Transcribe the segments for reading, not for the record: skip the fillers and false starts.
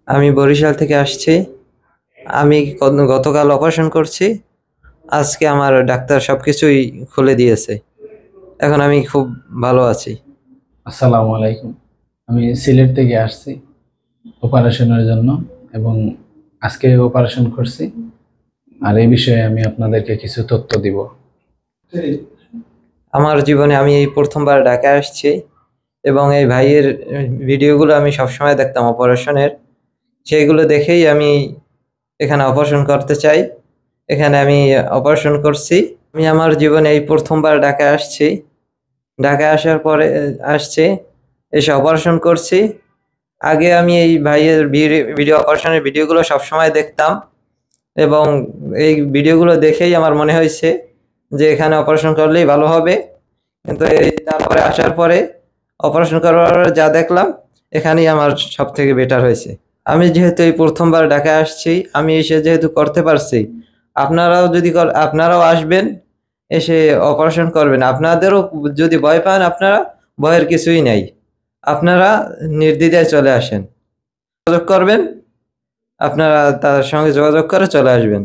আমি বরিশাল থেকে আসছি। আমি গতকাল অপারেশন করছি। আজকে আমার ডাক্তার সবকিছুই খুলে দিয়েছে। এখন আমি খুব ভালো আছি। আসসালামু আলাইকুম। আমি সিলেট থেকে আসছি অপারেশনের জন্য এবং আজকে অপারেশন করছি। আর এই বিষয়ে আমি আপনাদেরকে কিছু তথ্য দিব। আমার জীবনে আমি এই প্রথমবার ঢাকায় আসছি এবং এই ভাইয়ের ভিডিওগুলো আমি সবসময় দেখতাম অপারেশনের। সেইগুলো দেখেই আমি এখানে অপারেশন করতে চাই। এখানে আমি অপারেশন করছি। আমি আমার জীবনে এই প্রথমবার ঢাকায় আসছি। ঢাকায় আসার পরে আসছি, এসে অপারেশন করছি। আগে আমি এই ভাইয়ের ভিডিও অপারেশনের ভিডিওগুলো সবসময় দেখতাম এবং এই ভিডিওগুলো দেখেই আমার মনে হয়েছে যে এখানে অপারেশন করলেই ভালো হবে। কিন্তু এই তারপরে আসার পরে অপারেশন করার পরে যা দেখলাম, এখানেই আমার সব থেকে বেটার হয়েছে। আমি যেহেতু এই প্রথমবার ঢাকায় আসছি, আমি এসে যেহেতু করতে পারছি, আপনারাও আসবেন, এসে অপারেশন করবেন। আপনাদেরও যদি ভয় পান, আপনারা ভয়ের কিছুই নাই। আপনারা নির্দ্বিধায় চলে আসেন, যোগাযোগ করবেন, আপনারা তার সঙ্গে যোগাযোগ করে চলে আসবেন।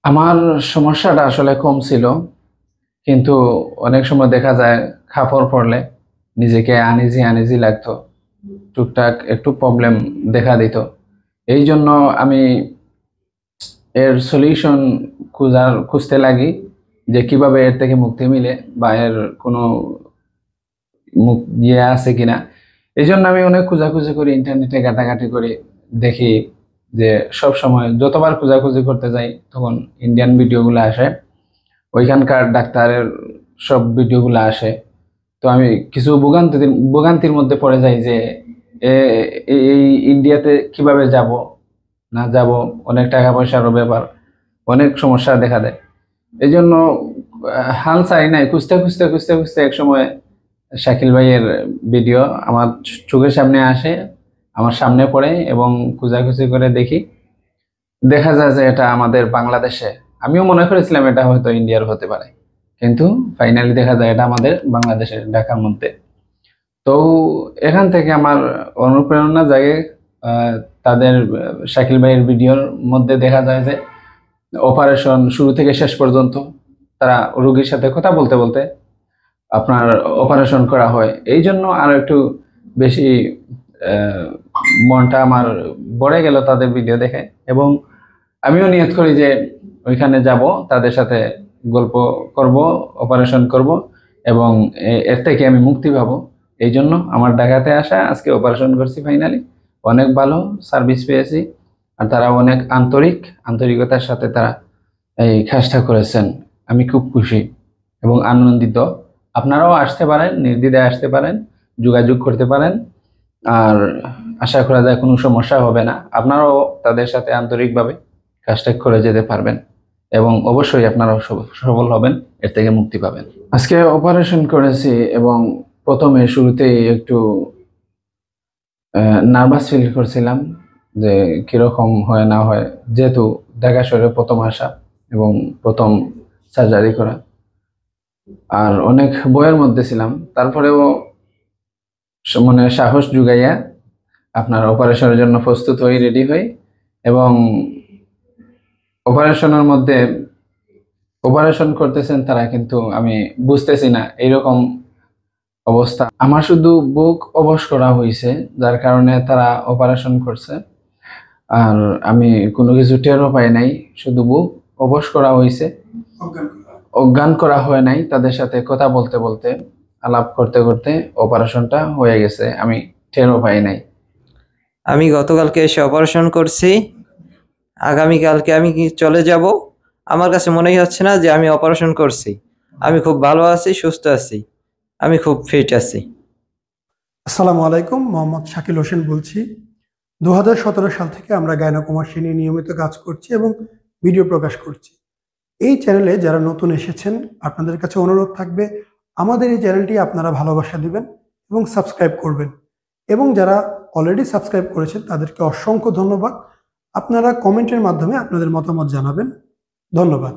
আমার সমস্যাটা আসলে কম ছিল, কিন্তু অনেক সময় দেখা যায় খাপড় পড়লে নিজেকে আনইজি আনইজি লাগতো, টুকটাক একটু প্রবলেম দেখা দিত। এই জন্য আমি এর সলিউশন খুঁজতে লাগি যে কিভাবে এর থেকে মুক্তি মিলে বা এর কোনো ইয়ে আছে কিনা। এই জন্য আমি অনেক খোঁজাখুঁজি করি, ইন্টারনেটে ঘাটাঘাটি করি, দেখি যে সব সময় যতবার খোঁজাখুঁজি করতে যাই তখন ইন্ডিয়ান ভিডিওগুলো আসে, ওইখানকার ডাক্তারের সব ভিডিওগুলো আসে। তো আমি কিছু ভোগান্তির মধ্যে পড়ে যাই যে এই ইন্ডিয়াতে কিভাবে যাব না যাব, অনেক টাকা পয়সারও ব্যাপার, অনেক সমস্যা দেখা দেয়। এই জন্য হাল ছাড়ি নাই, খুঁজতে খুঁজতে খুঁজতে খুঁজতে এক সময় শাকিল ভাইয়ের ভিডিও আমার চোখের সামনে আসে, আমার সামনে পড়ে এবং খোঁজাখুঁজি করে দেখি, দেখা যায় যে এটা আমাদের বাংলাদেশে। আমিও মনে করেছিলাম এটা হয়তো ইন্ডিয়ার হতে পারে, কিন্তু ফাইনালি দেখা যায় এটা আমাদের বাংলাদেশের ঢাকার মধ্যে। তো এখান থেকে আমার অনুপ্রেরণা জাগে। আহ, তাদের শাকিল ভাইয়ের ভিডিওর মধ্যে দেখা যায় যে অপারেশন শুরু থেকে শেষ পর্যন্ত তারা রোগীর সাথে কথা বলতে বলতে আপনার অপারেশন করা হয়। এই জন্য আরো একটু বেশি আহ, মনটা আমার ভরে গেল তাদের ভিডিও দেখে, এবং আমিও নিয়ত করি যে ওইখানে যাব, তাদের সাথে গল্প করব, অপারেশন করব এবং এর থেকে আমি মুক্তি পাবো। এই জন্য আমার ঢাকাতে আসা, আজকে অপারেশন করছি ফাইনালি। অনেক ভালো সার্ভিস পেয়েছি, আর তারা অনেক আন্তরিকতার সাথে তারা এই কাজটা করেছেন। আমি খুব খুশি এবং আনন্দিত। আপনারাও আসতে পারেন, নির্দ্বিধায় আসতে পারেন, যোগাযোগ করতে পারেন। আর আশা করা যায় কোনো সমস্যা হবে না, আপনারাও তাদের সাথে আন্তরিকভাবে কাজটা করে যেতে পারবেন এবং অবশ্যই আপনারাও সফল হবেন, এর থেকে মুক্তি পাবেন। আজকে অপারেশন করেছি এবং প্রথমে শুরুতেই একটু নার্ভাস ফিল করছিলাম যে কিরকম হয় না হয়, যেহেতু ঢাকা শহরে প্রথম আসা এবং প্রথম সার্জারি করা, আর অনেক ভয়ের মধ্যে ছিলাম। তারপরেও মানে সাহস জুগাইয়া আপনার অপারেশনের জন্য প্রস্তুত হই, রেডি হই। এবং অপারেশনের মধ্যে অপারেশন করতেছেন তারা, কিন্তু আমি বুঝতেছি না এইরকম অবস্থা। আমার শুধু বুক অবশ করা হয়েছে, যার কারণে তারা অপারেশন করছে। আর আমি কোনো কিছু টেরও পাই নাই, শুধু বুক অবশ করা হয়েছে, অজ্ঞান করা হয় নাই। তাদের সাথে কথা বলতে বলতে, আলাপ করতে করতে অপারেশনটা হয়ে গেছে, আমি টেরও পাই নাই। আমি গতকালকে এসে অপারেশন করছি। আগামীকালকে আমি চলে যাব। আমার কাছে মনেই হচ্ছে না যে আমি অপারেশন করছি। আমি খুব ভালো আছি, সুস্থ আছি, আমি খুব ফিট আছি। আসসালামু আলাইকুম, মোহাম্মদ শাকিল হোসেন বলছি। 2017 সাল থেকে আমরা গাইনোকমার্সি নিয়ে নিয়মিত কাজ করছি এবং ভিডিও প্রকাশ করছি। এই চ্যানেলে যারা নতুন এসেছেন, আপনাদের কাছে অনুরোধ থাকবে আমাদের এই চ্যানেলটি আপনারা ভালোবাসা দিবেন এবং সাবস্ক্রাইব করবেন। এবং যারা অলরেডি সাবস্ক্রাইব করেছেন তাদেরকে অসংখ্য ধন্যবাদ। আপনারা কমেন্টের মাধ্যমে আপনাদের মতামত জানাবেন। ধন্যবাদ।